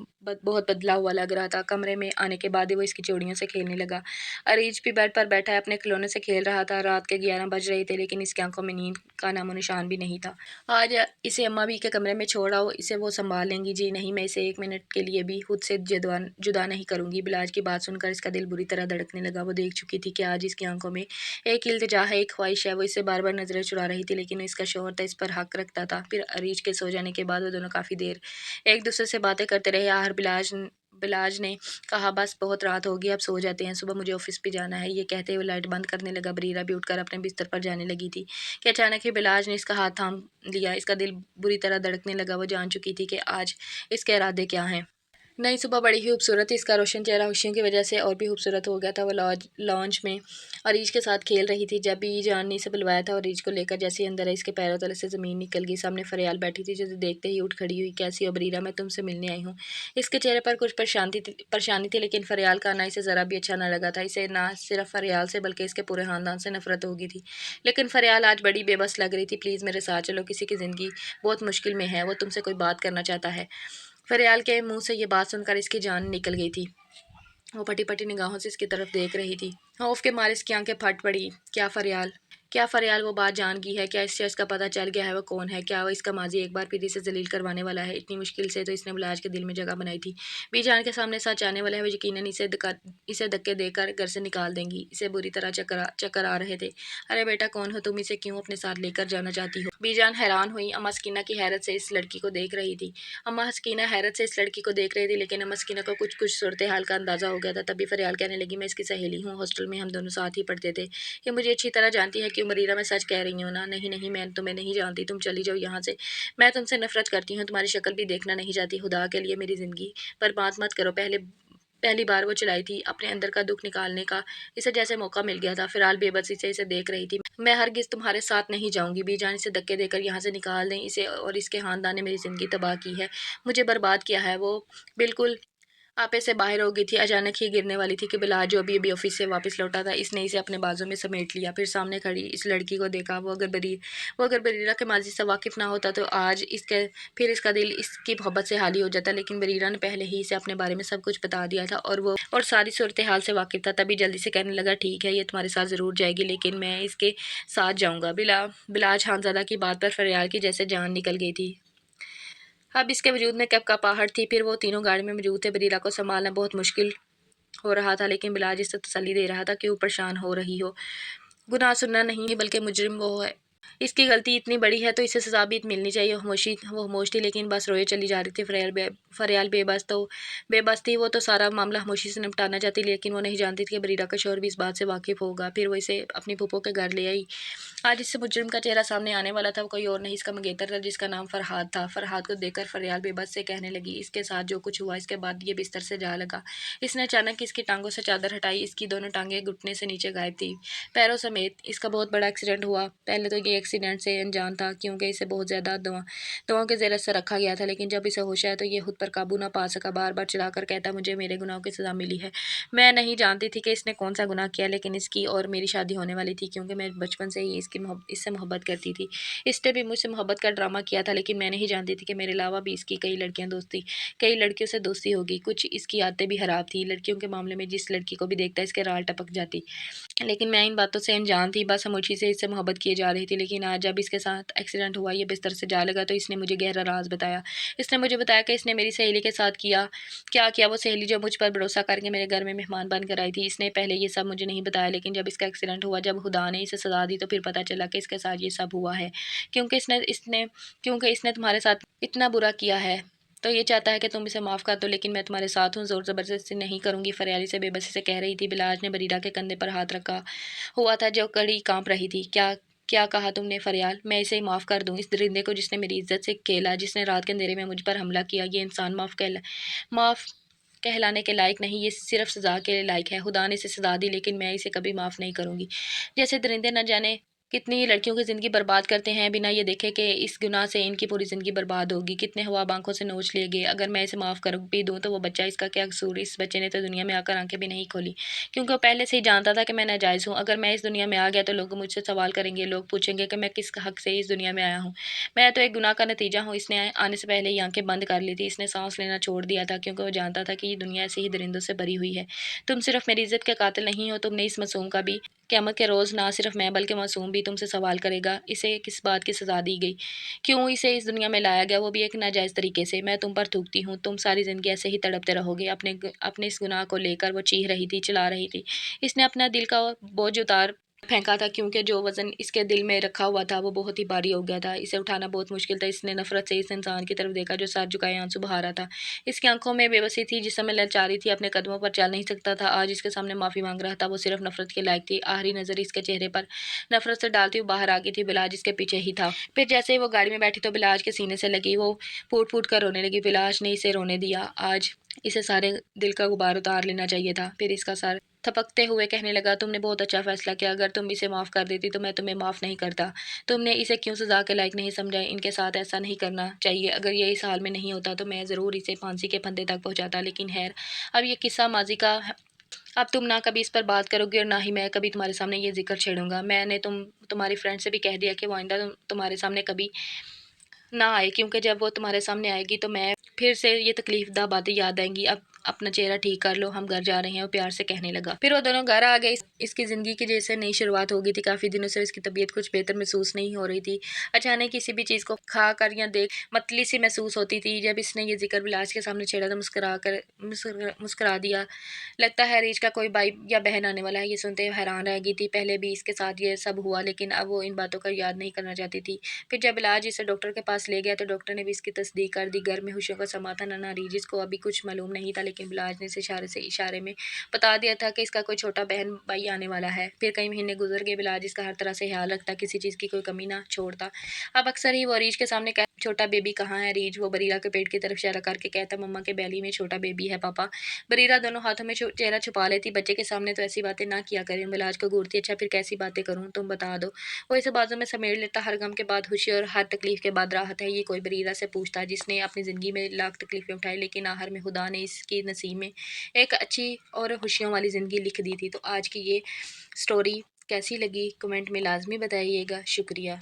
S1: बहुत बदला हुआ लग रहा था। कमरे में आने के बाद ही वो इसकी चूड़ियों से खेलने लगा। अरीज भी बेड पर बैठा है, अपने खिलौने से खेल रहा था। रात के 11 बज रहे थे, लेकिन इसकी आंखों में नींद का नामो निशान भी नहीं था। आज इसे अम्मा भी के कमरे में छोड़ आओ, इसे वो संभाल लेंगी। जी नहीं, मैं इसे 1 मिनट के लिए भी खुद से जुदा नहीं करूंगी। बिलाज की बात सुनकर इसका दिल बुरी तरह धड़कने लगा। वो देख चुकी थी कि आज इसकी आंखों में एक इल्तिजा है, एक ख्वाहिश है। वो इससे बार बार नजरें चुरा रही थी, लेकिन इसका शौहर तो इस पर हक रखता था। फिर अरीज के सो जाने के बाद वो दोनों काफ़ी देर एक दूसरे से बातें करते रहे। आखिर बिलाज ने कहा, बस बहुत रात होगी, अब सो जाते हैं, सुबह मुझे ऑफिस भी जाना है। ये कहते हुए लाइट बंद करने लगा। बरीरा भी उठकर अपने बिस्तर पर जाने लगी थी कि अचानक ही बिलाज ने इसका हाथ थाम लिया। इसका दिल बुरी तरह धड़कने लगा। वो जान चुकी थी कि आज इसके इरादे क्या हैं। नई सुबह बड़ी ही खूबसूरत थी। इसका रोशन चेहरा खुशियों की वजह से और भी खूबसूरत हो गया था। वो लॉन्च में अरीज के साथ खेल रही थी। जब भी जान ने इसे बुलवाया था और अरीज को लेकर जैसे ही अंदर आई, इसके पैरों तले से ज़मीन निकल गई। सामने फरियाल बैठी थी, जिसे देखते ही उठ खड़ी हुई। कैसी हो बरीरा, मैं तुमसे मिलने आई हूँ। इसके चेहरे पर कुछ परेशानी थी, लेकिन फरियाल का आना इसे ज़रा भी अच्छा न लगा था। इसे ना सिर्फ फरियाल से बल्कि इसके पूरे ख़ानदान से नफरत हो गई थी। लेकिन फरियाल आज बड़ी बेबस लग रही थी। प्लीज़ मेरे साथ चलो, किसी की ज़िंदगी बहुत मुश्किल में है, वो तुमसे कोई बात करना चाहता है। फरियाल के मुंह से ये बात सुनकर इसकी जान निकल गई थी। वो पटी पटी निगाहों से इसकी तरफ देख रही थी। खौफ के मारे इसकी आंखें फट पड़ी। क्या फरियाल वो बात जान गई है? क्या इस शख्स का पता चल गया है वो कौन है? क्या वो इसका माजी एक बार फिर इसे जलील करवाने वाला है? इतनी मुश्किल से तो इसने बिलाज के दिल में जगह बनाई थी। बीजान के सामने सच आने वाला है, वो यकीनन इसे धक्के देकर घर से निकाल देंगी। इसे बुरी तरह चक्कर आ रहे थे। अरे बेटा, कौन हो तुम? इसे क्यों अपने साथ लेकर जाना चाहती हो? बीजान हैरान हुई। अम्मा सकीना की हैरत से इस लड़की को देख रही थी। अम्मा सकीना हैरत से इस लड़की को देख रही थी, लेकिन अम्मा सकीना को कुछ कुछ सूरत हाल का अंदाजा हो गया था। तभी फरियाल कहने लगी, मैं इसकी सहेली हूँ, हॉस्टल में हम दोनों साथ ही पढ़ते थे। ये मुझे अच्छी तरह जानती है कि मरीरा मैं सच कह रही हूँ ना? नहीं नहीं, मैं तुम्हें नहीं जानती, तुम चली जाओ यहाँ से। मैं तुमसे नफरत करती हूँ, तुम्हारी शक्ल भी देखना नहीं चाहती। खुदा के लिए मेरी ज़िंदगी बर्बाद मत करो। पहली बार वो चलाई थी अपने अंदर का दुख निकालने का, इसे जैसे मौका मिल गया था। फिलहाल बेबसी से इसे देख रही थी। मैं हरगिज तुम्हारे साथ नहीं जाऊंगी। बीजान इसे धक्के देकर यहाँ से निकाल दें। इसे और इसके खानदान ने मेरी ज़िंदगी तबाह की है, मुझे बर्बाद किया है। वो बिल्कुल आपे से बाहर हो गई थी। अचानक ही गिरने वाली थी कि बिलाल, जो अभी अभी ऑफिस से वापस लौटा था, इसने इसे अपने बाजू में समेट लिया। फिर सामने खड़ी इस लड़की को देखा। वो अगर बरीरा के माजी से वाकिफ ना होता तो आज इसका दिल इसकी मोहब्बत से हाली हो जाता। लेकिन बरीरा ने पहले ही इसे अपने बारे में सब कुछ बता दिया था और सारी सूरत हाल से वाकिफ था। तभी जल्दी से कहने लगा, ठीक है, ये तुम्हारे साथ ज़रूर जाएगी, लेकिन मैं इसके साथ जाऊँगा। बिलाज खानजादा की बात पर फरियाल की जैसे जान निकल गई थी। अब इसके वजूद में कपकपाहट थी। फिर वो तीनों गाड़ी में मौजूद थे। बरीरा को संभालना बहुत मुश्किल हो रहा था, लेकिन बिलाज इससे तसल्ली दे रहा था कि वो परेशान हो रही हो। गुनाह सुनना नहीं बल्कि मुजरिम वो है। इसकी गलती इतनी बड़ी है तो इसे सजा भी मिलनी चाहिए। वो खामोश थी, लेकिन बस रोए चली जा रही थी। फरियाल बेबस थी। वो तो सारा मामला खामोशी से निपटाना चाहती, लेकिन वो नहीं जानती थी कि बरीरा का शौहर भी इस बात से वाकिफ होगा। फिर वो इसे अपनी फूफो के घर ले आई। आज इससे मुजरिम का चेहरा सामने आने वाला था। वो कोई और नहीं, इसका मंगेतर था, जिसका नाम फरहाद था। फरहाद को देखकर फरियाल बेबस से कहने लगी, इसके साथ जो कुछ हुआ इसके बाद ये बिस्तर से जा लगा। इसने अचानक इसकी टांगों से चादर हटाई। इसकी दोनों टांगें घुटने से नीचे गायब थी, पैरों समेत। इसका बहुत बड़ा एक्सीडेंट हुआ। पहले तो ये एक्सीडेंट से अनजान था, क्योंकि इसे बहुत ज़्यादा दवाओं के ज़ेर से रखा गया था। लेकिन जब इसे होश आया तो ये खुद पर काबू ना पा सका। बार बार चिल्लाकर कहता, मुझे मेरे गुनाहों की सज़ा मिली है। मैं नहीं जानती थी कि इसने कौन सा गुनाह किया, लेकिन इसकी और मेरी शादी होने वाली थी, क्योंकि मैं बचपन से ही इससे मोहब्बत करती थी। इसने भी मुझसे मोहब्बत का ड्रामा किया था, लेकिन मैं नहीं जानती थी कि मेरे अलावा भी इसकी कई लड़कियों से दोस्ती होगी। कुछ इसकी आदतें भी खराब थी। लड़कियों के मामले में जिस लड़की को भी देखता इसके राल टपक जाती। लेकिन मैं इन बातों से अनजान थी, बस खामोशी से इससे मोहब्बत किए जा रही थी। लेकिन आज जब इसके साथ एक्सीडेंट हुआ, ये बिस्तर से जा लगा, तो इसने मुझे गहरा राज बताया। इसने मुझे बताया कि इसने मेरी सहेली के साथ क्या किया। वो सहेली जो मुझ पर भरोसा करके मेरे घर में मेहमान बनकर आई थी। इसने पहले ये सब मुझे नहीं बताया, लेकिन जब इसका एक्सीडेंट हुआ, जब खुदा ने इसे सजा दी, तो फिर पता चला कि इसके साथ ये सब हुआ है, क्योंकि इसने तुम्हारे साथ इतना बुरा किया है। तो ये चाहता है कि तुम इसे माफ़ कर दो, लेकिन मैं तुम्हारे साथ हूँ, ज़ोर ज़बरदस्ती नहीं करूँगी। फरियाली से बेबसी से कह रही थी। बिलाज ने बरीरा के कंधे पर हाथ रखा हुआ था, जो कड़ी कांप रही थी। क्या क्या कहा तुमने फरियाल? मैं इसे माफ़ कर दूँ? इस दरिंदे को, जिसने मेरी इज्जत से खेला, जिसने रात के अंधेरे में मुझ पर हमला किया, ये इंसान माफ़ कहलाने के लायक नहीं, ये सिर्फ सज़ा के लायक है। खुदा ने इसे सज़ा दी, लेकिन मैं इसे कभी माफ़ नहीं करूँगी। जैसे दरिंदे न जाने कितनी ही लड़कियों की ज़िंदगी बर्बाद करते हैं, बिना ये देखे कि इस गुनाह से इनकी पूरी ज़िंदगी बर्बाद होगी। कितने ख्वाब आंखों से नोच लिए गए। अगर मैं इसे माफ़ कर भी दूँ तो वो बच्चा, इसका क्या कसूर? इस बच्चे ने तो दुनिया में आकर आंखें भी नहीं खोली, क्योंकि वो पहले से ही जानता था कि मैं नाजायज़ हूँ। अगर मैं इस दुनिया में आ गया तो लोग मुझसे सवाल करेंगे। लोग पूछेंगे कि मैं किस हक से इस दुनिया में आया हूँ। मैं तो एक गुनाह का नतीजा हूँ। इसने आने से पहले ही आंखें बंद कर ली थी। इसने सांस लेना छोड़ दिया था, क्योंकि वो जानता था कि ये दुनिया ऐसे ही दरिंदों से भरी हुई है। तुम सिर्फ मेरी इज्जत के कातिल नहीं हो, तुमने इस मासूम का भी क़यामत के रोज़ ना सिर्फ मैं बल्कि मासूम भी तुमसे सवाल करेगा। इसे किस बात की सज़ा दी गई? क्यों इसे इस दुनिया में लाया गया, वो भी एक नाजायज़ तरीके से? मैं तुम पर थूकती हूँ, तुम सारी ज़िंदगी ऐसे ही तड़पते रहोगे। अपने इस गुनाह को लेकर वो चीख रही थी, चिल्ला रही थी। इसने अपना दिल का बोझ उतार फेंका था, क्योंकि जो वज़न इसके दिल में रखा हुआ था वो बहुत ही भारी हो गया था। इसे उठाना बहुत मुश्किल था। इसने नफ़रत से इस इंसान की तरफ देखा जो सर झुकाए आंसू बहा रहा था। इसकी आंखों में बेबसी थी, जिस समय ललचा रही थी, अपने कदमों पर चल नहीं सकता था। आज इसके सामने माफ़ी मांग रहा था, वो सिर्फ नफ़रत के लायक थी। आखिरी नज़र इसके चेहरे पर नफ़रत से डालती हुई बाहर आ गई थी। बिलाज इसके पीछे ही था। फिर जैसे ही वो गाड़ी में बैठी तो बिलाज के सीने से लगी। वो फूट फूट कर रोने लगी। बिलाज ने इसे रोने दिया। आज इसे सारे दिल का गुबार उतार लेना चाहिए था। फिर इसका सर थपकते हुए कहने लगा, तुमने बहुत अच्छा फैसला किया। अगर तुम इसे माफ़ कर देती तो मैं तुम्हें माफ़ नहीं करता। तुमने इसे क्यों सज़ा के लायक नहीं समझा? इनके साथ ऐसा नहीं करना चाहिए। अगर ये इस हाल में नहीं होता तो मैं ज़रूर इसे फांसी के फंदे तक पहुंचाता। लेकिन खैर, अब ये किस्सा माजी का है। अब तुम ना कभी इस पर बात करोगे और ना ही मैं कभी तुम्हारे सामने ये जिक्र छेड़ूंगा। मैंने तुम्हारी फ्रेंड से भी कह दिया कि वो आइंदा तुम्हारे सामने कभी ना आए, क्योंकि जब वो तुम्हारे सामने आएगी तो मैं फिर से ये तकलीफ दा बातें याद आएंगी। अब اپنا چہرہ ٹھیک کر لو، ہم گھر جا رہے ہیں، وہ پیار سے کہنے لگا۔ پھر وہ دونوں گھر آ گئے۔ اس کی زندگی کی جیسے نئی شروعات ہو گئی تھی۔ کافی دنوں سے اس کی طبیعت کچھ بہتر محسوس نہیں ہو رہی تھی۔ اچانک کسی بھی چیز کو کھا کر یا دیکھ متلی سی محسوس ہوتی تھی۔ جب اس نے یہ ذکر بلاج کے سامنے چھیڑا تو مسکرا دیا۔ لگتا ہے ریچھ کا کوئی بھائی یا بہن آنے والا ہے۔ یہ سنتے ہوئے حیران رہ گئی تھی۔ پہلے بھی اس کے ساتھ یہ سب ہوا، لیکن اب وہ ان باتوں کا یاد نہیں کرنا چاہتی تھی۔ پھر جب بلاج اسے ڈاکٹر کے پاس لے گیا تو ڈاکٹر نے بھی اس کی تصدیق کر دی۔ گھر میں خوشیوں کا سما تھا۔ نانا ریجس کو ابھی کچھ معلوم نہیں تھا، لیکن بلاج نے اسے اشارے میں بتا دیا تھا کہ اس کا کوئی چھوٹا بہن بھائی آنے والا ہے۔ پھر کئی مہینے گزر گئے۔ بلاج اس کا ہر طرح سے خیال رکھتا، کسی چیز کی کوئی کمی نہ چھوڑتا۔ اب اکثر ہی وہ ریچھ کے سامنے کہتا، چھوٹا بیبی کہاں ہے ریچھ؟ وہ بریرہ کے پیٹ کی طرف اشارہ کر کے کہتا، مما کے بیلی میں چھوٹا بیبی ہے پاپا۔ بریرہ دونوں ہاتھوں میں چہرہ چھپا لیتی، بچے کے سامنے تو ایسی باتیں نہ کیا کریں۔ بلاج کو گھورتی، اچھا پھر کیسی باتیں کروں، تم بتا دو۔ وہ اسے بازوں میں سمیٹ لیتا، ہر غم کے بعد خوشی اور ہر تکلیف کے بعد راحت ہے یہ کوئی بریرہ سے پوچھتا، جس نے اپنی زندگی میں لاکھ تکلیفیں اٹھائی، لیکن آخر میں خدا نے اس کی نصیب میں ایک اچھی اور خوشیوں والی زندگی لکھ دی تھی۔ تو آج کی یہ سٹوری کیسی لگی کمنٹ میں لازمی بتائیے گا۔ شکریہ۔